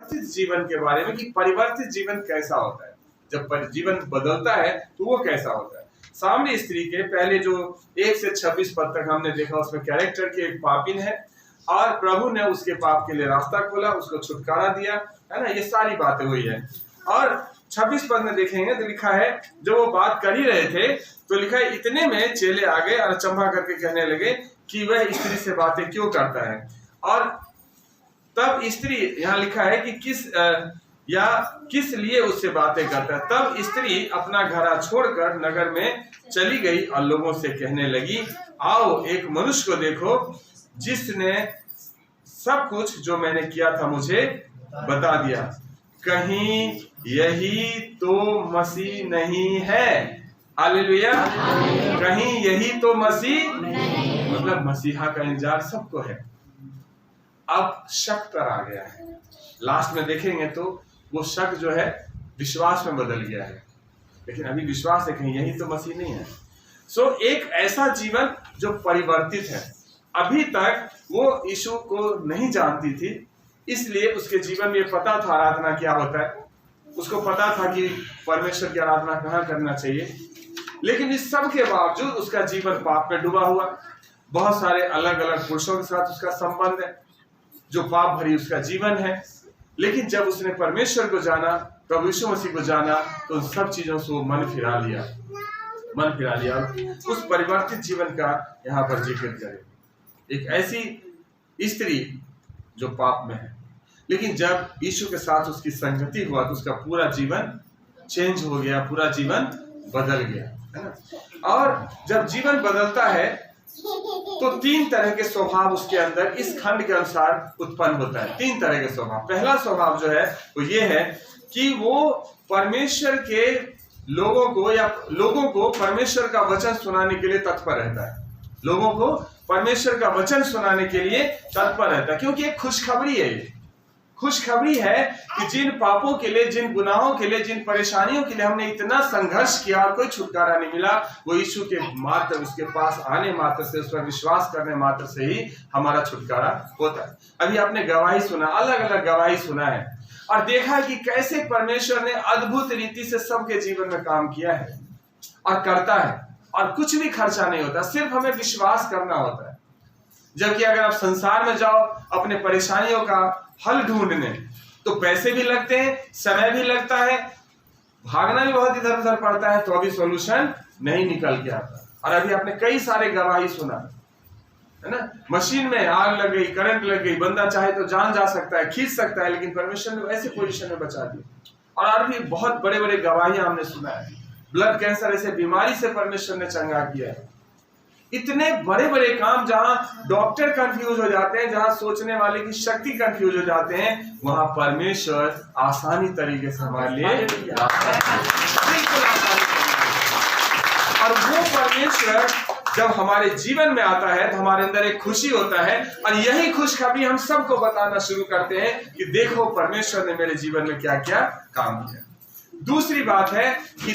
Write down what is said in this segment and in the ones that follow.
परिवर्तित जीवन के बारे में कि परिवर्तित जीवन कैसा होता है, जब जीवन बदलता है तो वो कैसा होता है। सामने स्त्री के पहले जो 1 से 26 पद तक हमने देखा, उसमें कैरेक्टर की एक पापिन है और प्रभु ने उसके पाप के लिए रास्ता खोला, उसको छुटकारा दिया, है ना, ये सारी बातें हुई है। और 26 पद में देखेंगे तो लिखा है, जब वो बात कर ही रहे थे तो लिखा है, इतने में चेले आ गए और अचंभा करके कहने लगे कि वह स्त्री से बातें क्यों करता है। और तब स्त्री, यहाँ लिखा है कि किस लिए उससे बातें करता है। तब स्त्री अपना घड़ा छोड़कर नगर में चली गई और लोगों से कहने लगी, आओ एक मनुष्य को देखो जिसने सब कुछ जो मैंने किया था मुझे बता दिया। कहीं यही तो मसीह नहीं है? हालेलुया। कहीं यही तो मसीह, मतलब मसीहा का इंतजार सबको है। अब शक पर आ गया है। लास्ट में देखेंगे तो वो शक जो है विश्वास में बदल गया है, लेकिन अभी विश्वास है कहीं यही तो मसीह नहीं है। सो एक ऐसा जीवन जो परिवर्तित है। अभी तक वो यीशु को नहीं जानती थी, इसलिए उसके जीवन में पता था आराधना क्या होता है, उसको पता था कि परमेश्वर की आराधना कहाँ करना चाहिए, लेकिन इस सब के बावजूद उसका जीवन पाप में डूबा हुआ। बहुत सारे अलग अलग पुरुषों के साथ उसका संबंध है, जो पाप भरी उसका जीवन है। लेकिन जब उसने परमेश्वर को जाना, प्रभु यीशु मसीह को जाना, तो उन सब चीजों से वो मन फिरा लिया। उस परिवर्तित जीवन का यहाँ पर जिक्र करें। एक ऐसी स्त्री जो पाप में है, लेकिन जब यीशु के साथ उसकी संगति हुआ तो उसका पूरा जीवन चेंज हो गया, पूरा जीवन बदल गया, है ना। और जब जीवन बदलता है तो 3 तरह के स्वभाव उसके अंदर इस खंड के अनुसार उत्पन्न होता है। 3 तरह के स्वभाव। पहला स्वभाव जो है वो ये है कि वो परमेश्वर के लोगों को परमेश्वर का वचन सुनाने के लिए तत्पर रहता है। लोगों को परमेश्वर का वचन सुनाने के लिए तत्पर रहता है, क्योंकि एक खुशखबरी है। ये खुशखबरी है कि जिन पापों के लिए, जिन गुनाहों के लिए, जिन परेशानियों के लिए हमने इतना संघर्ष किया और कोई छुटकारा नहीं मिला, वो यीशु के मात्र, उसके पास आने मात्र से, उस पर विश्वास करने मात्र से ही हमारा छुटकारा होता है। अभी आपने गवाही सुना, अलग अलग गवाही सुना है और देखा है कि कैसे परमेश्वर ने अद्भुत रीति से सबके जीवन में काम किया है और करता है, और कुछ भी खर्चा नहीं होता, सिर्फ हमें विश्वास करना होता है। जबकि अगर आप संसार में जाओ अपने परेशानियों का हल ढूंढने, तो पैसे भी लगते हैं, समय भी लगता है, भागना भी बहुत इधर उधर पड़ता है, तो अभी सॉल्यूशन नहीं निकल के आता। और अभी आपने कई सारे गवाही सुना, है ना, मशीन में आग लग गई, करंट लग गई, बंदा चाहे तो जान जा सकता है, खींच सकता है, लेकिन परमेश्वर ने ऐसे पोजीशन में बचा दिया। और भी बहुत बड़े बड़े गवाहियां हमने सुना है, ब्लड कैंसर ऐसे बीमारी से परमेश्वर ने चंगा किया है। इतने बड़े बड़े काम जहां डॉक्टर कंफ्यूज हो जाते हैं, जहां सोचने वाले की शक्ति कंफ्यूज हो जाते हैं, वहां परमेश्वर आसानी तरीके से हमारे लिए रास्ता बिल्कुल आसानी तरीके। और वो परमेश्वर जब हमारे जीवन में आता है तो हमारे अंदर एक खुशी होता है, और यही खुशखबरी हम सबको बताना शुरू करते हैं कि देखो परमेश्वर ने मेरे जीवन में क्या क्या काम किया। दूसरी बात है कि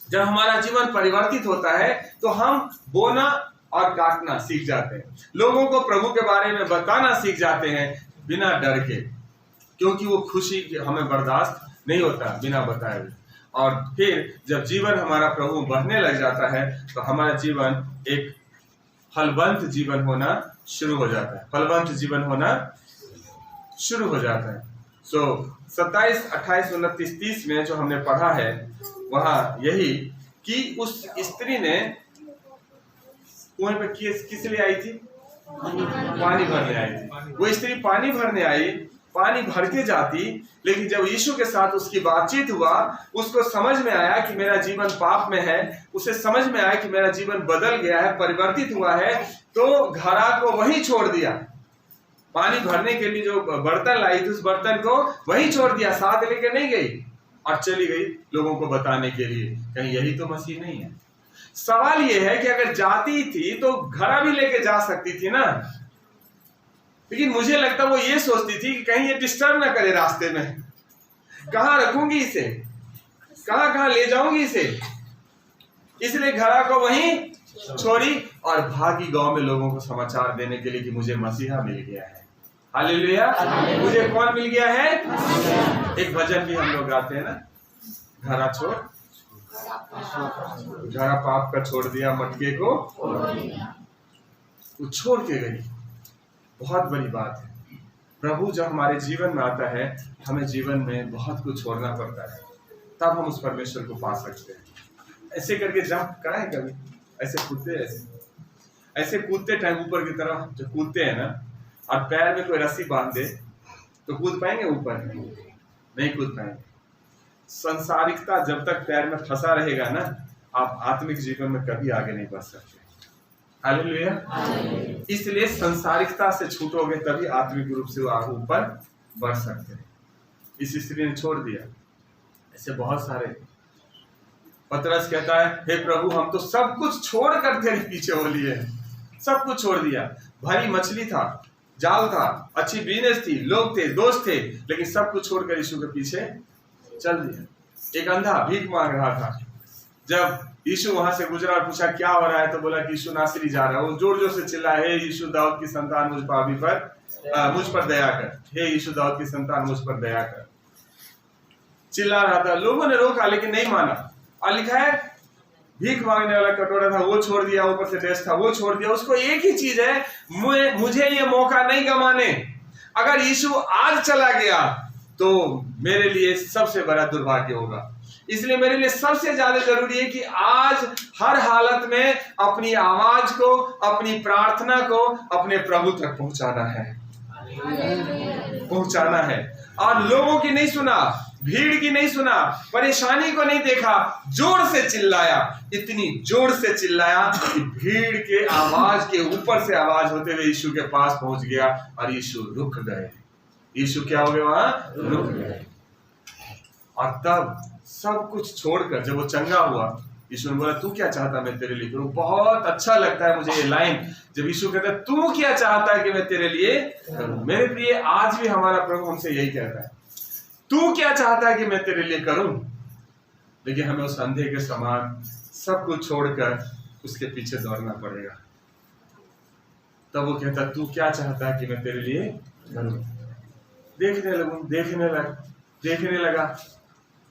जब हमारा जीवन परिवर्तित होता है तो हम बोना और काटना सीख जाते हैं। लोगों को प्रभु के बारे में बताना सीख जाते हैं बिना डर के, क्योंकि वो खुशी हमें बर्दाश्त नहीं होता बिना बताए हुए। और फिर जब जीवन हमारा प्रभु बढ़ने लग जाता है तो हमारा जीवन एक फलवंत जीवन होना शुरू हो जाता है, फलवंत जीवन होना शुरू हो जाता है। 27, 28, 29, 30 में जो हमने पढ़ा है वहां यही कि उस स्त्री ने कुएं पे किस लिए आई थी? पानी भरने आई थी। वो स्त्री पानी भरने आई, पानी भर के जाती, लेकिन जब यीशु के साथ उसकी बातचीत हुआ, उसको समझ में आया कि मेरा जीवन पाप में है, उसे समझ में आया कि मेरा जीवन बदल गया है, परिवर्तित हुआ है, तो घड़ा को वहीं छोड़ दिया। पानी भरने के लिए जो बर्तन लाई थी उस बर्तन को वहीं छोड़ दिया, साथ लेके नहीं गई और चली गई लोगों को बताने के लिए। कहीं यही तो मसीह नहीं है? सवाल यह है कि अगर जाती थी तो घड़ा भी लेके जा सकती थी ना, लेकिन मुझे लगता वो ये सोचती थी कि कहीं ये डिस्टर्ब ना करे रास्ते में, कहाँ रखूंगी इसे, कहाँ ले जाऊंगी इसे, इसलिए घड़ा को वहीं छोड़ी और भागी गांव में लोगों को समाचार देने के लिए कि मुझे मसीहा मिल गया है। हालेलुया। मुझे कौन मिल गया है? एक भजन भी हम लोग गाते हैं ना, घरा छोड़, घरा पाप का छोड़ दिया, मटके को वो छोड़ के गई। बहुत बड़ी बात है। प्रभु जब हमारे जीवन में आता है, हमें जीवन में बहुत कुछ छोड़ना पड़ता है, तब हम उस परमेश्वर को पा सकते हैं। ऐसे करके जंप कराए कभी, ऐसे कूदते, ऐसे कूदते टाइम ऊपर की तरफ जब कूदते हैं ना, और पैर में कोई रस्सी बांध दे तो कूद पाएंगे? ऊपर नहीं कूद पाएंगे। संसारिकता जब तक पैर में फंसा रहेगा ना, आप आत्मिक जीवन में कभी आगे नहीं बढ़ सकते। हालेलुया। इसलिए संसारिकता से छूटोगे तभी आत्मिक रूप से आप ऊपर बढ़ सकते हैं। इस स्त्री ने छोड़ दिया। ऐसे बहुत सारे। पतरस कहता है, हे प्रभु, हम तो सब कुछ छोड़कर तेरे पीछे हो लिए हैं। सब कुछ छोड़ दिया। भारी मछली था, जाल था, अच्छी बिजनेस थी, लोग थे, दोस्त थे, लेकिन सब कुछ छोड़कर यीशु के पीछे चल दिया। एक अंधा भीख मांग रहा था। जब यीशु वहां से गुजरा और पूछा क्या हो रहा है, तो बोला कि यीशु नासरी जा रहा है। वो जोर जोर से चिल्लाया, हे यीशु दाऊद की संतान, मुझ पर दया कर। हे यीशु दाऊद की संतान, मुझ पर दया कर। चिल्ला रहा था। लोगों ने रोका लेकिन नहीं माना। और लिखा है भीख मांगने वाला कटोरा था, वो छोड़ दिया, ऊपर से ड्रेस था, वो छोड़ दिया। उसको एक ही चीज है, मुझे ये मौका नहीं गंवाने। अगर यीशु आज चला गया तो मेरे लिए सबसे बड़ा दुर्भाग्य होगा। इसलिए मेरे लिए सबसे ज्यादा जरूरी है कि आज हर हालत में अपनी आवाज को, अपनी प्रार्थना को अपने प्रभु तक पहुंचाना है। और लोगों की नहीं सुना, भीड़ की नहीं सुना, परेशानी को नहीं देखा, जोर से चिल्लाया, इतनी जोर से चिल्लाया कि भीड़ के आवाज के ऊपर से आवाज होते हुए यीशु के पास पहुंच गया और यीशु रुक गए। यीशु क्या हो गए? वहां रुक गए। और तब सब कुछ छोड़कर जब वो चंगा हुआ, यीशु ने बोला, तू क्या चाहता मैं तेरे लिए करूं? बहुत अच्छा लगता है मुझे ये लाइन, जब यीशु कहता है तू क्या चाहता है कि मैं तेरे लिए करूं। मेरे प्रिय, आज भी हमारा प्रभु हमसे यही कहता है, तू क्या चाहता है कि मैं तेरे लिए करूं। लेकिन हमें उस अंधे के समान सब कुछ छोड़कर उसके पीछे दौड़ना पड़ेगा। तब वो कहता, तू क्या चाहता है कि मैं तेरे लिए करूं। देखने लगा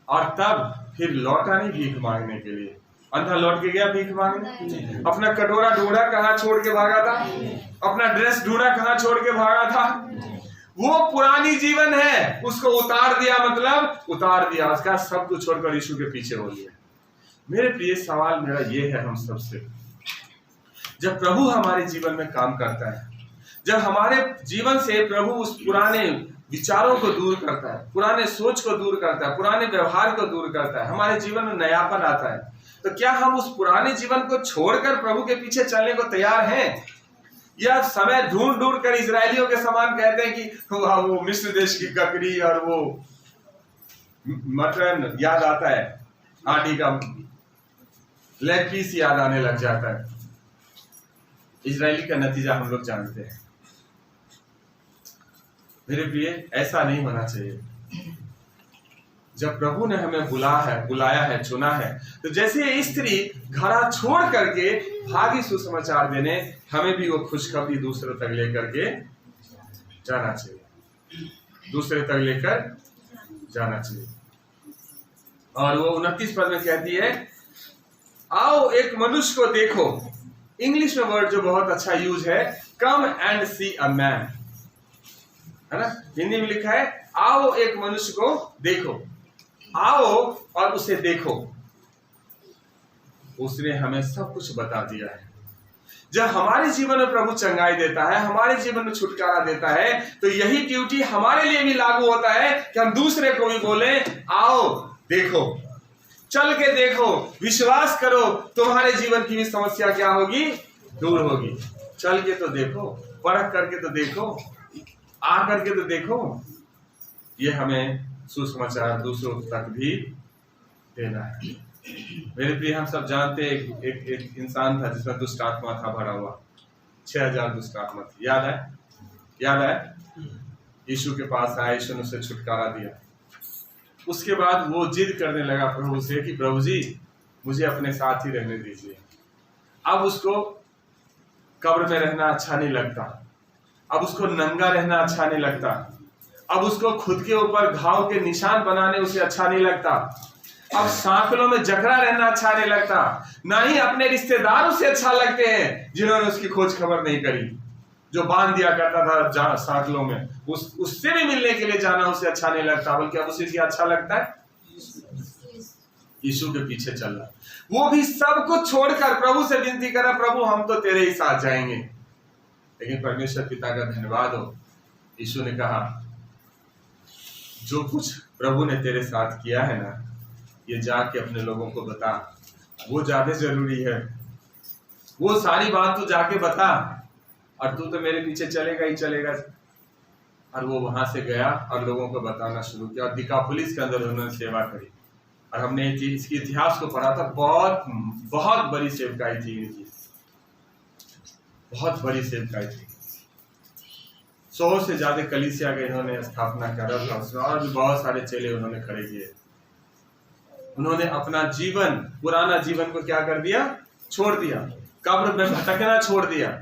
और तब फिर लौटा नहीं भीख मांगने के लिए। अंधा लौट के गया भीख मांगने? अपना कटोरा ढूंढा, कहां छोड़ के भागा था? अपना ड्रेस ढूंढा, कहां छोड़ के भागा था? वो पुरानी जीवन है, उसको उतार दिया, मतलब उतार दिया, उसका सब कुछ छोड़कर यीशु के पीछे हो लिया। मेरे प्रिय, सवाल मेरा ये है हम सबसे, जब प्रभु हमारे जीवन में काम करता है, जब हमारे जीवन से प्रभु उस पुराने विचारों को दूर करता है, पुराने सोच को दूर करता है, पुराने व्यवहार को दूर करता है, हमारे जीवन में नयापन आता है, तो क्या हम उस पुराने जीवन को छोड़कर प्रभु के पीछे चलने को तैयार हैं? या समय ढूंढ कर इजरायलियों के समान कहते हैं कि वो मिस्र देश की ककड़ी और वो मटन याद आता है, आटी का लेग पीस याद आने लग जाता है। इजरायली का नतीजा हम लोग जानते हैं। मेरे प्रिय, ऐसा नहीं होना चाहिए। जब प्रभु ने हमें बुलाया है, चुना है, तो जैसे ये स्त्री घड़ा छोड़ करके भागी सुसमाचार देने, हमें भी वो खुशखबरी दूसरे तक लेकर के जाना चाहिए, दूसरे तक लेकर जाना चाहिए। और वो 29 पद में कहती है, आओ एक मनुष्य को देखो। इंग्लिश में वर्ड जो बहुत अच्छा यूज है, come and C a man, है ना? हिंदी में लिखा है, आओ एक मनुष्य को देखो। आओ और उसे देखो। उसने हमें सब कुछ बता दिया है। जब हमारे जीवन में प्रभु चंगाई देता है, हमारे जीवन में छुटकारा देता है, तो यही ड्यूटी हमारे लिए भी लागू होता है कि हम दूसरे को भी बोले, आओ देखो, चल के देखो, विश्वास करो, तुम्हारे जीवन की भी समस्या क्या होगी? दूर होगी। चल के तो देखो, परख करके तो देखो, आ करके तो देखो। ये हमें सुसमाचार दूसरों तक भी देना है। मेरे प्रिय, हम सब जानते हैं एक इंसान था जिसमें दुष्ट आत्मा था भरा हुआ, 6000 दुष्ट आत्मा थी। याद है? यीशु के पास आया, यीशु ने उसे छुटकारा दिया। उसके बाद वो जिद करने लगा प्रभु से कि प्रभु जी, मुझे अपने साथ ही रहने दीजिए। अब उसको कब्र में रहना अच्छा नहीं लगता, अब उसको नंगा रहना अच्छा नहीं लगता, अब उसको खुद के ऊपर घाव के निशान बनाने उसे अच्छा नहीं लगता, अब सांकलों में जकड़ा रहना अच्छा नहीं लगता, ना ही अपने रिश्तेदारों से अच्छा लगते हैं जिन्होंने उसकी खोज खबर नहीं करी। जो बांध दिया करता था सांकलों में, उससे भी मिलने के लिए जाना उसे अच्छा नहीं लगता, बल्कि अब उसे क्या अच्छा लगता है? यीशु के पीछे चलना। वो भी सब कुछ छोड़कर प्रभु से विनती करा, प्रभु हम तो तेरे ही साथ जाएंगे। लेकिन परमेश्वर पिता का धन्यवाद हो, यीशु ने कहा जो कुछ प्रभु ने तेरे साथ किया है ना, ये जाके अपने लोगों को बता, वो ज्यादा जरूरी है। वो सारी बात तू जाके बता, और तू तो मेरे पीछे चलेगा ही चलेगा। और वो वहां से गया और लोगों को बताना शुरू किया, और दिकापुलिस के अंदर उन्होंने सेवा करी। और हमने इसके इतिहास को पढ़ा था, बहुत बहुत बड़ी सेवकाई थी इनकी, बहुत बड़ी सेवकाई थी। 100 से ज्यादा कलीसिया के इन्होंने स्थापना करा था, और भी बहुत सारे चेले उन्होंने खड़े किए। उन्होंने अपना जीवन, पुराना जीवन को क्या कर दिया? छोड़ दिया। कब्र में भटकना छोड़ दिया,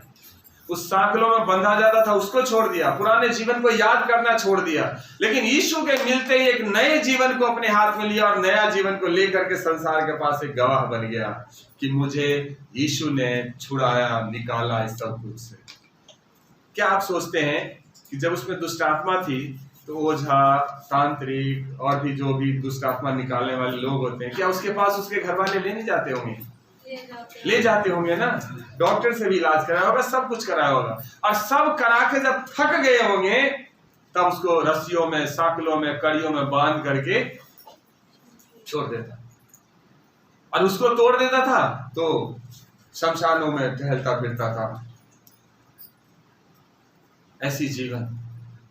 उस सांकलों में बंधा जाता था उसको छोड़ दिया, पुराने जीवन को याद करना छोड़ दिया। लेकिन यीशु के मिलते ही एक नए जीवन को अपने हाथ में लिया, और नया जीवन को लेकर के संसार के पास एक गवाह बन गया कि मुझे यीशु ने छुड़ाया, निकाला इस सब कुछ से। क्या आप सोचते हैं कि जब उसमें दुष्ट आत्मा थी तो ओझा, तांत्रिक और भी जो भी दुष्ट आत्मा निकालने वाले लोग होते हैं, क्या उसके पास उसके घर वाले ले नहीं जाते होंगे? ले जाते होंगे ना। डॉक्टर से भी इलाज कराया होगा, सब कुछ कराया होगा, और सब करा के जब थक गए होंगे तब उसको रस्सियों में, सांकलों में, कड़ियों में बांध करके छोड़ देता, और उसको तोड़ देता था तो शमशानों में टहलता फिरता था। ऐसी जीवन।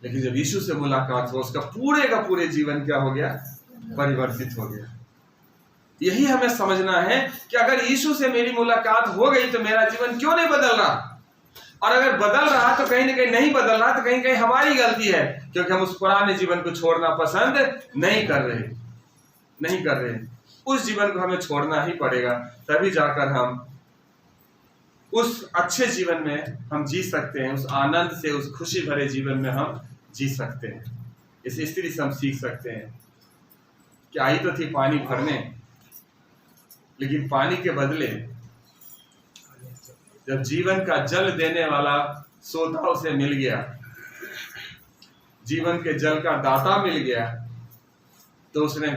लेकिन जब यीशु से मुलाकात हो, उसका पूरे का पूरे जीवन क्या हो गया? परिवर्तित हो गया। यही हमें समझना है कि अगर यीशु से मेरी मुलाकात हो गई तो मेरा जीवन क्यों नहीं बदल रहा, और अगर बदल रहा तो कहीं ना कहीं नहीं बदल रहा, तो कहीं कहीं हमारी गलती है, क्योंकि हम उस पुराने जीवन को छोड़ना पसंद नहीं कर रहे। उस जीवन को हमें छोड़ना ही पड़ेगा, तभी जाकर हम उस अच्छे जीवन में हम जी सकते हैं, उस आनंद से, उस खुशी भरे जीवन में हम जी सकते हैं। इस स्त्री से हम सीख सकते हैं कि आई तो थी पानी भरने, लेकिन पानी के बदले जब जीवन का जल देने वाला सोता उसे मिल गया, जीवन के जल का दाता मिल गया, तो उसने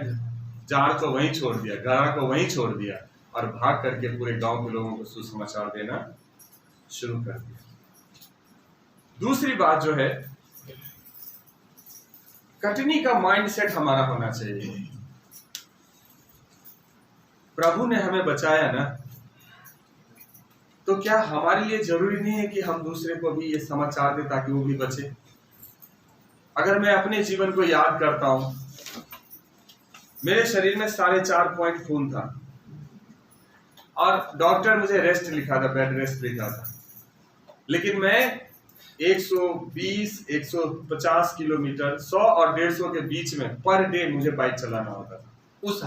जार को वहीं छोड़ दिया, घड़ा को वहीं छोड़ दिया, और भाग करके पूरे गांव के लोगों को सुसमाचार देना शुरू कर दिया। दूसरी बात जो है, कटनी का माइंडसेट हमारा होना चाहिए। प्रभु ने हमें बचाया ना, तो क्या हमारे लिए जरूरी नहीं है कि हम दूसरे को भी ये समाचार दें ताकि वो भी बचे? अगर मैं अपने जीवन को याद करता हूं, मेरे शरीर में 4.5 पॉइंट खून था, और डॉक्टर मुझे रेस्ट लिखा था, बेड रेस्ट लिखा था, लेकिन मैं 120, 150 किलोमीटर, 100 और 150 के बीच में पर डे मुझे बाइक चलाना होता था। उस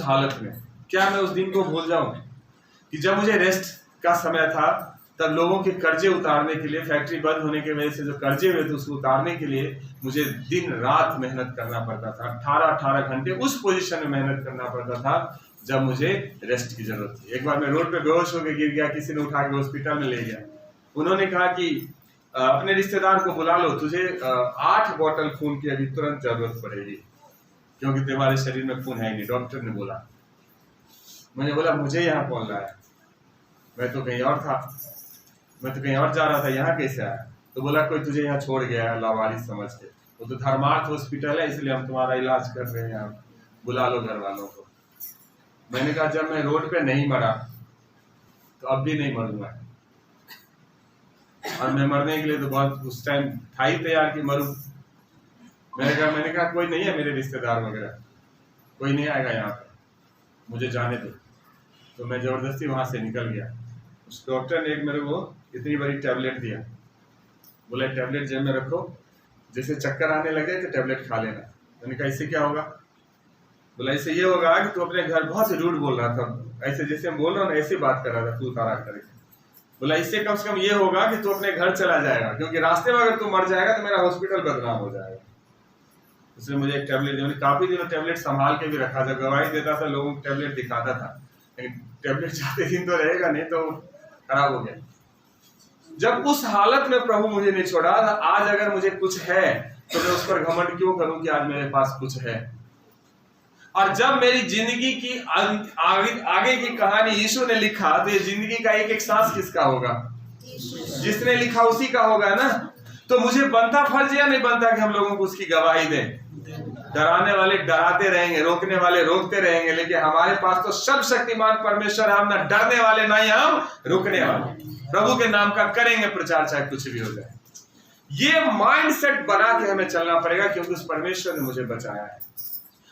हालत में क्या मैं उस दिन को भूल जाऊं कि जब मुझे रेस्ट का समय था, तब लोगों के कर्जे उतारने के लिए, फैक्ट्री बंद होने की वजह से जो कर्जे हुए थे उसको उतारने के लिए मुझे दिन रात मेहनत करना पड़ता था। 18 घंटे उस पोजीशन में मेहनत करना पड़ता था जब मुझे रेस्ट की जरूरत थी। एक बार मैं रोड पे बेहोश होकर गिर गया, किसी ने उठा के हॉस्पिटल में ले गया। उन्होंने कहा कि अपने रिश्तेदार को बुला लो, तुझे 8 बॉटल खून की अभी तुरंत जरूरत पड़ेगी, क्योंकि तुम्हारे शरीर में खून है नहीं, डॉक्टर ने बोला। मैंने बोला मुझे यहाँ कौन लाया, मैं तो कहीं और था, मैं तो कहीं और जा रहा था, यहाँ कैसे आया? तो बोला कोई तुझे यहाँ छोड़ गया लावारिस समझ के, वो तो धर्मार्थ हॉस्पिटल है, इसलिए हम तुम्हारा इलाज कर रहे हैं, बुला लो घर वालों को। मैंने कहा जब मैं रोड पे नहीं मरा तो अब भी नहीं मरूंगा, और मैं मरने के लिए तो बहुत उस टाइम था ही तैयार कि मरूं। मैंने कहा कोई नहीं है मेरे रिश्तेदार वगैरह, कोई नहीं आएगा यहाँ पर, मुझे जाने दो। तो मैं जबरदस्ती वहां से निकल गया। उस डॉक्टर ने एक मेरे को इतनी बड़ी टैबलेट दिया, बोला टैबलेट जेब में रखो, जैसे चक्कर आने लगे तो टैबलेट खा लेना। मैंने कहा इससे क्या होगा? बोला इससे ये होगा कि तू अपने घर, बहुत रूड बोल रहा था, ऐसे जैसे हम बोल रहा हूँ ना ऐसे बात कर रहा था, तू उतारा करके। बोला इससे कम से कम ये होगा कि तू अपने घर चला जाएगा, क्योंकि रास्ते में अगर तू मर जाएगा तो मेरा हॉस्पिटल बदनाम हो जाएगा। उसने मुझे एक टैबलेट दी, मैंने काफी दिनों टैबलेट संभाल के भी रखा था, गवाही देता था, लोगों को टैबलेट दिखाता था, लेकिन टैबलेट ज्यादा दिन तो रहेगा नहीं, तो खराब हो गया। जब उस हालत में प्रभु मुझे नहीं छोड़ा, आज अगर मुझे कुछ है तो मैं उस पर घमंड क्यों करूं कि आज मेरे पास कुछ है। और जब मेरी जिंदगी की आगे की कहानी यीशु ने लिखा, तो ये जिंदगी का एक एक सांस किसका होगा? जिसने लिखा उसी का होगा ना। तो मुझे बनता फर्ज या नहीं बनता कि हम लोगों को उसकी गवाही दें? डराने वाले डराते रहेंगे, रोकने वाले रोकते रहेंगे, लेकिन हमारे पास तो सर्वशक्तिमान परमेश्वर है, हम ना डरने वाले ना ही हम रुकने वाले। प्रभु के नाम का करेंगे प्रचार, चाहे कुछ भी हो जाए। ये माइंडसेट बना के हमें चलना पड़ेगा, क्योंकि उस परमेश्वर ने मुझे बचाया है।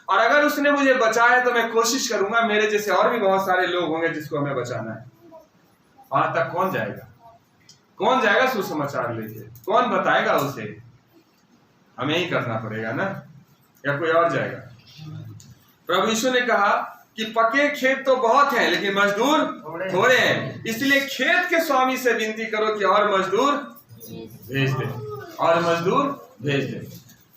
और अगर उसने मुझे बचाया तो मैं कोशिश करूंगा, मेरे जैसे और भी बहुत सारे लोग होंगे जिसको हमें बचाना है। वहां तक कौन जाएगा? कौन जाएगा सुसमाचार लेके? कौन बताएगा उसे? हमें ही करना पड़ेगा ना, या कोई और जाएगा? प्रभु यीशु ने कहा कि पके खेत तो बहुत हैं, लेकिन मजदूर थोड़े हैं, इसलिए खेत के स्वामी से विनती करो कि और मजदूर भेज दे, और मजदूर भेज दे।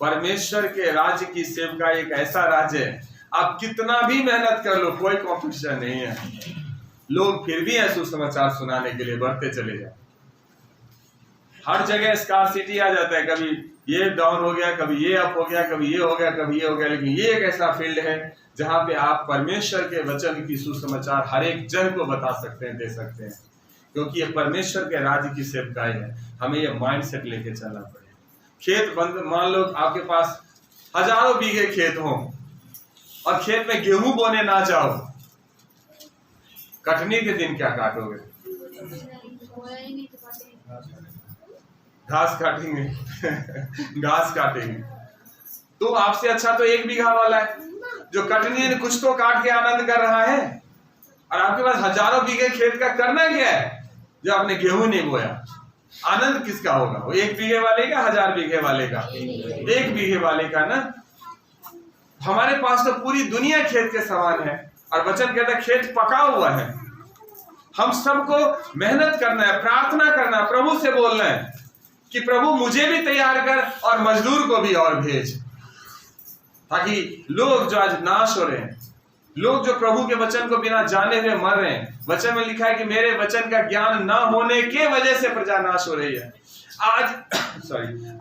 परमेश्वर के राज्य की सेवका एक ऐसा राज्य है, आप कितना भी मेहनत कर लो, कोई कॉम्पिटिशन नहीं है। लोग फिर भी है सुसमाचार सुनाने के लिए बढ़ते चले जाए। हर जगह स्कार्सिटी आ जाता है, कभी ये डाउन हो गया, कभी ये अप हो गया, कभी ये हो गया, कभी ये हो गया, लेकिन ये एक ऐसा फील्ड है जहां पे आप परमेश्वर के वचन की सुसमाचार हर एक जन को बता सकते हैं, दे सकते हैं, क्योंकि ये परमेश्वर के राज्य की सेवकाई है। हमें ये माइंडसेट लेके चलना पड़ेगा। खेत बंद, मान लो आपके पास हजारों बीघे खेत हो और खेत में गेहूं बोने ना जाओ, कटनी के दिन क्या काटोगे? घास काटेंगे घास काटेंगे। तो आपसे अच्छा तो 1 बीघा वाला है जो कटनी ने कुछ तो काट के आनंद कर रहा है, और आपके पास हजारों बीघे खेत का करना क्या है जो आपने गेहूं नहीं बोया। आनंद किसका होगा? वो 1 बीघे वाले का, 1000 बीघे वाले का? 1 बीघे वाले का ना। हमारे पास तो पूरी दुनिया खेत के समान है, और वचन कहता है खेत पका हुआ है। हम सबको मेहनत करना है, प्रार्थना करना, प्रभु से बोलना है कि प्रभु मुझे भी तैयार कर और मजदूर को भी और भेज, ताकि लोग जो आज नाश हो रहे हैं, लोग जो प्रभु के वचन को बिना जाने हुए मर रहे हैं। वचन में लिखा है कि मेरे वचन का ज्ञान ना होने के वजह से प्रजा नाश हो रही है।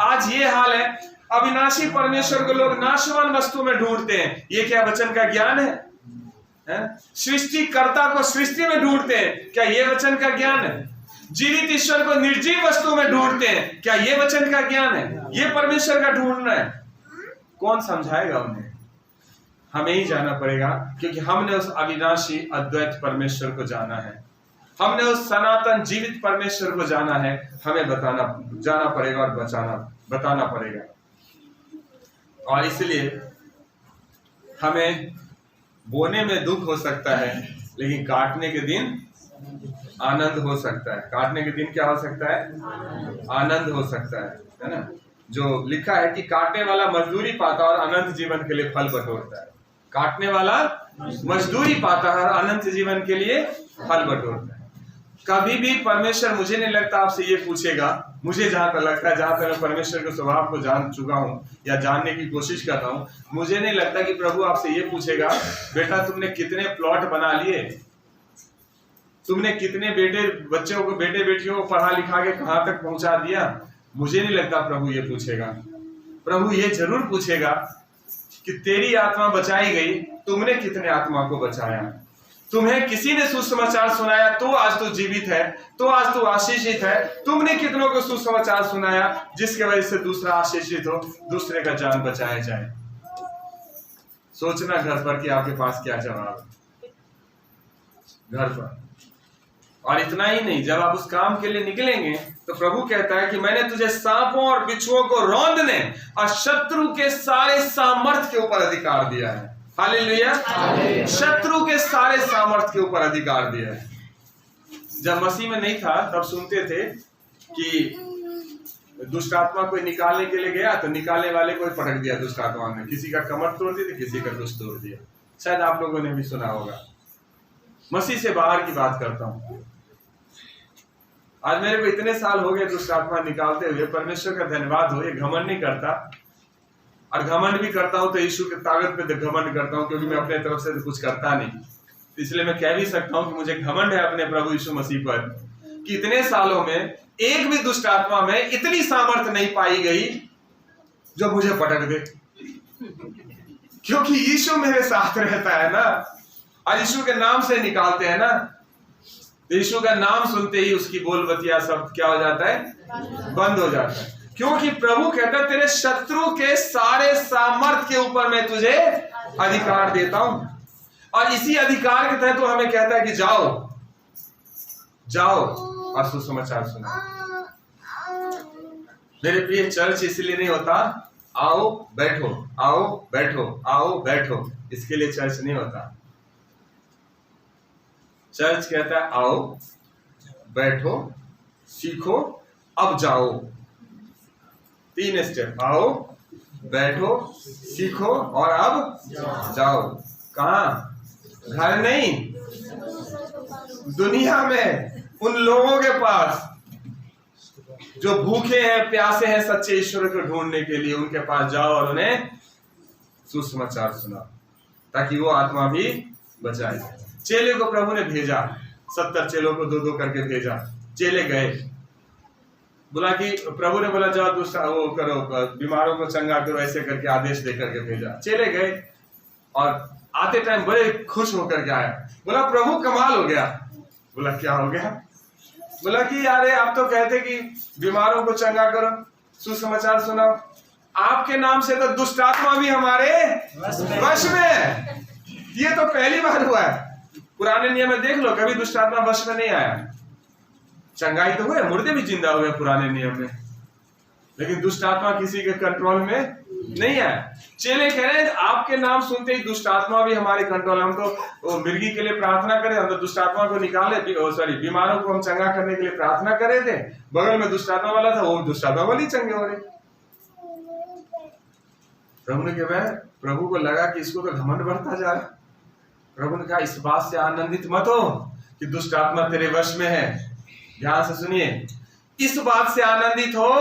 आज ये हाल है। अविनाशी परमेश्वर को लोग नाशवान वस्तु में ढूंढते हैं। ये क्या वचन का ज्ञान है? सृष्टिकर्ता को सृष्टि में ढूंढते हैं, क्या ये वचन का ज्ञान है? जीवित ईश्वर को निर्जीव वस्तु में ढूंढते हैं, क्या ये वचन का ज्ञान है? ये परमेश्वर का ढूंढना है। कौन समझाएगा उन्हें? हमें ही जाना पड़ेगा, क्योंकि हमने उस अविनाशी अद्वैत परमेश्वर को जाना है, हमने उस सनातन जीवित परमेश्वर को जाना है। हमें जाना पड़ेगा और बताना पड़ेगा। और इसलिए हमें बोने में दुख हो सकता है, लेकिन काटने के दिन आनंद हो सकता है। काटने के दिन क्या हो सकता है? आनंद हो सकता है ना। जो लिखा है कि काटने वाला मजदूरी पाता और अनंत जीवन के लिए फल बटोरता है। काटने वाला मजदूरी पाता है और अनंत जीवन के लिए फल बटोरता है। कभी भी परमेश्वर, मुझे नहीं लगता आपसे ये पूछेगा, मुझे जहां तक लगता है, जहां तक मैं परमेश्वर के स्वभाव को जान चुका हूं या जानने की कोशिश कर रहा हूं, मुझे नहीं लगता कि प्रभु आपसे ये पूछेगा बेटा तुमने कितने प्लॉट बना लिए, तुमने कितने बच्चों को, बेटे बेटियों को पढ़ा लिखा के कहां तक पहुंचा दिया। मुझे नहीं लगता प्रभु ये पूछेगा। प्रभु ये जरूर पूछेगा कि तेरी आत्मा बचाई गई, तुमने कितने आत्मा को बचाया। तुम्हें किसी ने सुसमाचार सुनाया तो आज तू जीवित है, तो आज तू आशीषित है। तुमने कितनों को सुसमाचार सुनाया जिसके वजह से दूसरा आशीषित हो, दूसरे का जान बचाया जाए। सोचना घर पर कि आपके पास क्या जवाब है घर पर। और इतना ही नहीं, जब आप उस काम के लिए निकलेंगे तो प्रभु कहता है कि मैंने तुझे सांपों और बिच्छुओं को रौंदने और शत्रु के सारे सामर्थ के ऊपर अधिकार दिया है। हालेलुया। शत्रु के सारे सामर्थ के ऊपर अधिकार दिया है। जब मसीह में नहीं था तब सुनते थे कि दुष्ट आत्मा कोई निकालने के लिए गया तो निकालने वाले को पटक दिया दुष्ट आत्मा ने, किसी का कमर तोड़ दी थी, किसी का दुष्ट तोड़ दिया। शायद आप लोगों ने भी सुना होगा। मसीह से बाहर की बात करता हूं। आज मेरे को इतने साल हो गए दुष्ट आत्मा निकालते हुए, परमेश्वर का धन्यवाद हो। ये घमंड नहीं करता, और घमंड भी करता हूं तो यीशु की ताकत पे घमंड करता हूं, क्योंकि मैं अपने तरफ से तो कुछ करता नहीं। इसलिए मैं कह भी सकता हूं कि मुझे घमंड है अपने प्रभु यीशु मसीह पर, कि इतने सालों में एक भी दुष्ट आत्मा में इतनी सामर्थ्य नहीं पाई गई जो मुझे पटक दे, क्योंकि यीशु मेरे साथ रहता है ना, और यीशु के नाम से निकालते हैं ना। यीशु का नाम सुनते ही उसकी बोल बतिया सब क्या हो जाता है, बंद हो जाता है, क्योंकि प्रभु कहता है तेरे शत्रु के सारे सामर्थ के ऊपर मैं तुझे अधिकार देता हूं। और इसी अधिकार के तहत तो हमें कहता है कि जाओ जाओ और सुसमाचार सुनो। मेरे प्रिय, चर्च इसलिए नहीं होता आओ बैठो आओ बैठो आओ बैठो, इसके लिए चर्च नहीं होता। चर्च कहता है आओ बैठो सीखो अब जाओ। 3 स्टेप, आओ बैठो सीखो और अब जाओ। कहां? घर नहीं, दुनिया में उन लोगों के पास जो भूखे हैं प्यासे हैं सच्चे ईश्वर को ढूंढने के लिए, उनके पास जाओ और उन्हें सुसमाचार सुनाओ, ताकि वो आत्मा भी बचाए। चेले को प्रभु ने भेजा, 70 चेलों को 2-2 करके भेजा। चेले गए, बोला कि प्रभु ने बोला जाओ दूसरा वो करो, बीमारों को चंगा करो, ऐसे करके आदेश दे करके भेजा। चेले गए और आते टाइम बड़े खुश होकर के आया। बोला प्रभु कमाल हो गया। बोला क्या हो गया? बोला कि यार आप तो कहते कि बीमारों को चंगा करो, सुसमाचार सुनाओ, आपके नाम से तो दुष्ट आत्मा भी हमारे वश में है। ये तो पहली बार हुआ है। पुराने नियम में देख लो, कभी दुष्ट आत्मा वश में नहीं आया। चंगाई तो हुए, मुर्दे भी जिंदा हुए पुराने नियम में, लेकिन दुष्ट आत्मा किसी के कंट्रोल में नहीं आया। चेले कह रहे हैं आपके नाम सुनते ही दुष्ट आत्मा भी हमारे कंट्रोल। हम तो मिर्गी के लिए प्रार्थना करें, हम तो दुष्ट आत्मा को निकाले, बीमारों को हम चंगा करने के लिए प्रार्थना करे थे। बगल में दुष्ट आत्मा वाला था, वो दुष्ट आत्मा वाली चंगे हो रहे। प्रभु ने कहा, प्रभु को लगा कि इसको तो घमंड बढ़ता जा रहा। प्रभु ने कहा इस बात से आनंदित मत हो कि दुष्ट आत्मा तेरे वश में है। ध्यान से सुनिए, इस बात से आनंदित हो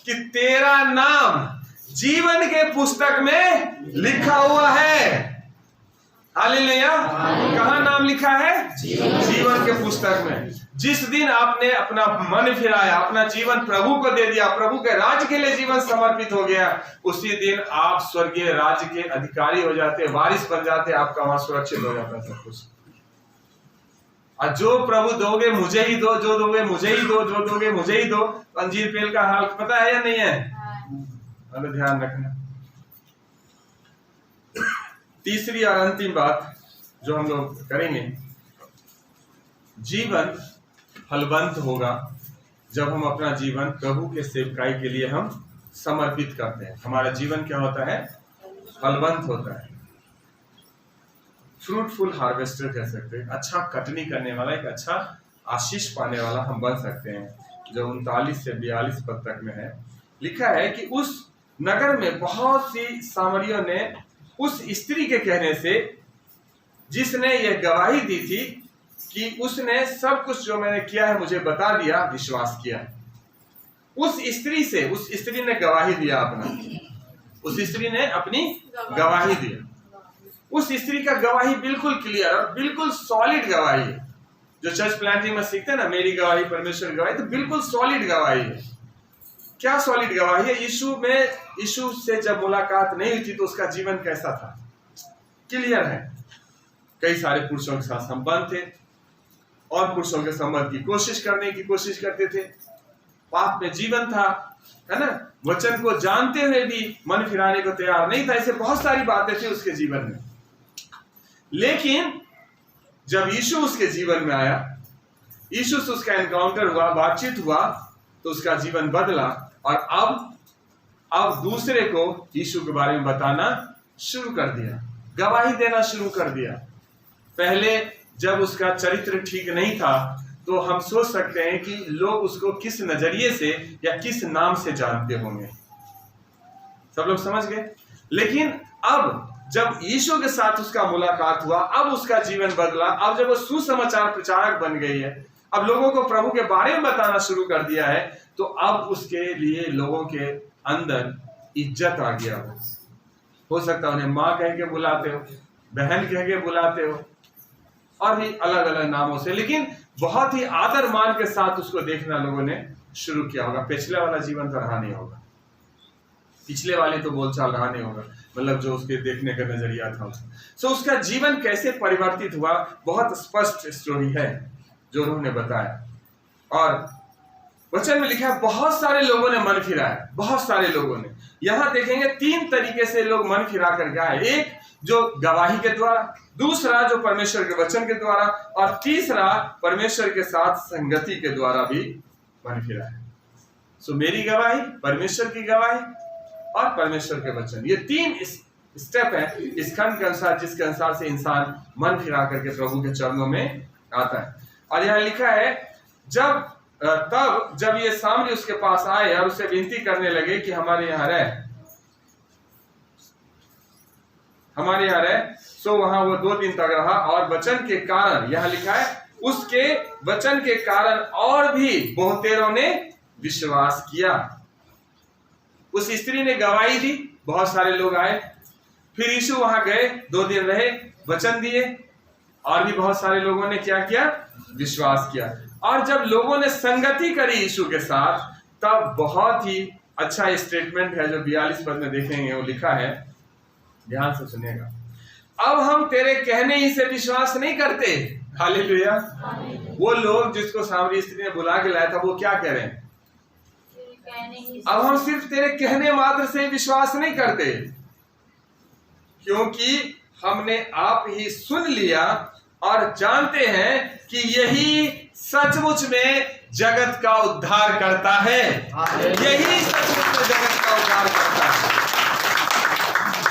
कि तेरा नाम जीवन के पुस्तक में लिखा हुआ है। हालेलुया। कहाँ नाम लिखा है? जीवन के पुस्तक में। जिस दिन आपने अपना मन फिराया, अपना जीवन प्रभु को दे दिया, प्रभु के राज्य के लिए जीवन समर्पित हो गया, उसी दिन आप स्वर्गीय राज्य के अधिकारी हो जाते, वारिस बन जाते, आपका वहां सुरक्षित हो जाता सब कुछ। और जो प्रभु दोगे मुझे ही दो, जो दोगे मुझे ही दो, जो दोगे मुझे ही दो। अंजीर पेड़ का हाल पता है या नहीं है? अरे ध्यान रखना। तीसरी और अंतिम बात जो हम लोग करेंगे, जीवन फलवंत होगा जब हम अपना जीवन प्रभु के सेवकाई के लिए हम समर्पित करते हैं। हमारा जीवन क्या होता है? फलवंत होता है। फ्रूटफुल हार्वेस्टर कह सकते हैं, अच्छा कटनी करने वाला, एक अच्छा आशीष पाने वाला हम बन सकते हैं। जो 39 से 42 पद तक में है, लिखा है कि उस नगर में बहुत सी सामरियों ने उस स्त्री के कहने से, जिसने यह गवाही दी थी कि उसने सब कुछ जो मैंने किया है मुझे बता दिया, विश्वास किया। उस स्त्री ने गवाही दिया अपना, उस स्त्री ने अपनी गवाही दिया। उस स्त्री का गवाही बिल्कुल क्लियर और बिल्कुल सॉलिड गवाही है। जो चर्च प्लांटिंग में सीखते हैं ना, मेरी गवाही परमेश्वर की गवाही, तो बिल्कुल सॉलिड गवाही है। क्या सॉलिड गवाही है? यीशु से जब मुलाकात नहीं हुई थी तो उसका जीवन कैसा था? क्लियर है। कई सारे पुरुषों के साथ संबंध थे और पुरुषों के संबंध की कोशिश करते थे। पाप में जीवन था, है ना। वचन को जानते हुए भी मन फिराने को तैयार नहीं था। ऐसे बहुत सारी बातें थी उसके जीवन में। लेकिन जब यीशु उसके जीवन में आया, यीशु से उसका एनकाउंटर हुआ, बातचीत हुआ, तो उसका जीवन बदला और अब दूसरे को यीशु के बारे में बताना शुरू कर दिया, गवाही देना शुरू कर दिया। पहले जब उसका चरित्र ठीक नहीं था तो हम सोच सकते हैं कि लोग उसको किस नजरिए से या किस नाम से जानते होंगे। सब लोग समझ गए। लेकिन अब जब यीशु के साथ उसका मुलाकात हुआ, अब उसका जीवन बदला। अब जब वो सुसमाचार प्रचारक बन गई है, अब लोगों को प्रभु के बारे में बताना शुरू कर दिया है, तो अब उसके लिए लोगों के अंदर इज्जत आ गया। हो सकता है उन्हें माँ कह के बुलाते हो, बहन कह के बुलाते हो, और भी अलग अलग नामों से, लेकिन बहुत ही आदर मान के साथ उसको देखना लोगों ने शुरू किया होगा। पिछले वाला जीवन तो रहा नहीं होगा, पिछले वाले तो बोलचाल रहा नहीं होगा, मतलब जो उसके देखने का नजरिया था। सो उसका जीवन कैसे परिवर्तित हुआ, बहुत स्पष्ट स्टोरी है जो उन्होंने बताया। और वचन में लिखा है बहुत सारे लोगों ने मन फिराया, बहुत सारे लोगों ने। यहां देखेंगे 3 तरीके से लोग मन फिरा करके आए। एक जो गवाही के द्वारा, दूसरा जो परमेश्वर के वचन के द्वारा, और तीसरा परमेश्वर के साथ संगति के द्वारा भी मन फिराया। सो मेरी गवाही, परमेश्वर की गवाही और परमेश्वर के वचन, ये 3 स्टेप है इस खंड के अनुसार, जिसके अनुसार से इंसान मन फिरा करके प्रभु के चरणों में आता है। और यहाँ लिखा है तब जब ये सामरी उसके पास आए और उससे विनती करने लगे कि हमारे यहाँ रह, हमारे यहाँ रह, सो वहां वो 2 दिन तक रहा। और वचन के कारण, यहाँ लिखा है उसके वचन के कारण और भी बहुतेरों ने विश्वास किया। उस स्त्री ने गवाही दी, बहुत सारे लोग आए। फिर यीशु वहां गए, 2 दिन रहे, वचन दिए, और भी बहुत सारे लोगों ने क्या किया, विश्वास किया। और जब लोगों ने संगति करी यीशु के साथ, तब बहुत ही अच्छा स्टेटमेंट है जो 42 पद में देखेंगे, वो लिखा है, ध्यान से सुनिएगा। अब हम तेरे कहने ही से विश्वास नहीं करते। हालेलुया। वो लोग जिसको सामरी स्त्री ने बुला के लाया था, वो क्या कह रहे हैं, अब हम सिर्फ तेरे कहने मात्र से विश्वास नहीं करते, क्योंकि हमने आप ही सुन लिया और जानते हैं कि यही सचमुच में जगत का उद्धार करता है। यही सचमुच में जगत का उद्धार करता है।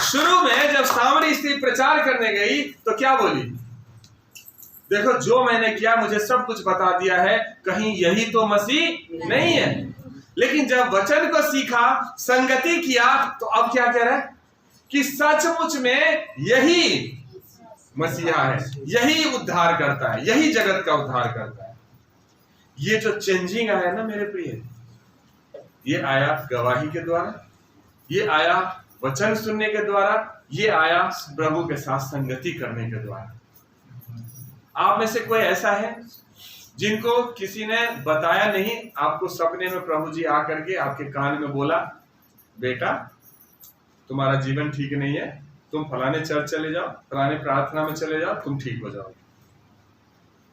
शुरू में जब सामरी स्त्री प्रचार करने गई तो क्या बोली, देखो जो मैंने किया मुझे सब कुछ बता दिया है, कहीं यही तो मसीह नहीं है। लेकिन जब वचन को सीखा, संगति किया, तो अब क्या कह रहा है कि सचमुच में यही मसीहा है, यही उद्धार करता है, यही जगत का उद्धार करता है। ये जो चेंजिंग आया ना मेरे प्रिय, ये आया गवाही के द्वारा, ये आया वचन सुनने के द्वारा, ये आया प्रभु के साथ संगति करने के द्वारा। आप में से कोई ऐसा है जिनको किसी ने बताया नहीं, आपको सपने में प्रभु जी आकर के आपके कान में बोला, बेटा तुम्हारा जीवन ठीक नहीं है, तुम फलाने चर्च चले जाओ, फलाने प्रार्थना में चले जाओ, तुम ठीक हो जाओगे?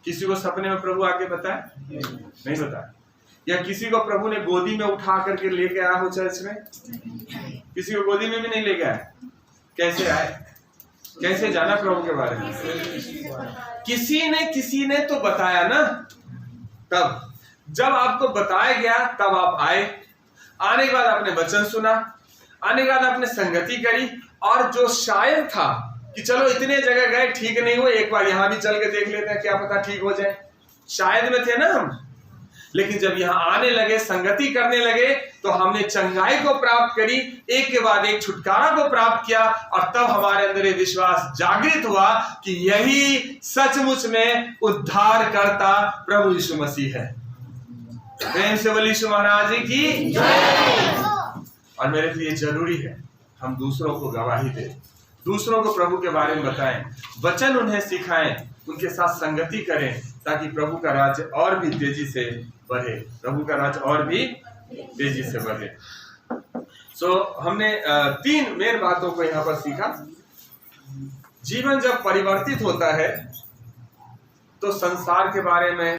किसी को सपने में प्रभु आके बताया? नहीं बताया। या किसी को प्रभु ने गोदी में उठा करके लेके आया हो चर्च में? किसी को गोदी में भी नहीं लेके आया। कैसे आए, कैसे जाना प्रभु के बारे में? किसी ने तो बताया ना। तब जब आपको बताया गया तब आप आए, आने के बाद आपने वचन सुना, आने के बाद आपने संगति करी, और जो शायद था कि चलो इतने जगह गए ठीक नहीं हुए, एक बार यहां भी चल के देख लेते हैं, क्या पता ठीक हो जाए, शायद में थे ना हम। लेकिन जब यहां आने लगे, संगति करने लगे, तो हमने चंगाई को प्राप्त करी, एक के बाद एक छुटकारा को प्राप्त किया, और तब हमारे अंदर ये विश्वास जागृत हुआ कि यही सचमुच में उद्धार करता प्रभु यीशु मसीह है। प्रेम से बोलिए यीशु महाराज जी की जय। और मेरे लिए जरूरी है हम दूसरों को गवाही दें, दूसरों को प्रभु के बारे में बताएं, वचन उन्हें सिखाएं, उनके साथ संगति करें, ताकि प्रभु का राज्य और भी तेजी से बढ़े, प्रभु का राज्य और भी तेजी से बढ़े। हमने 3 मेन बातों को यहाँ पर सीखा। जीवन जब परिवर्तित होता है तो संसार के बारे में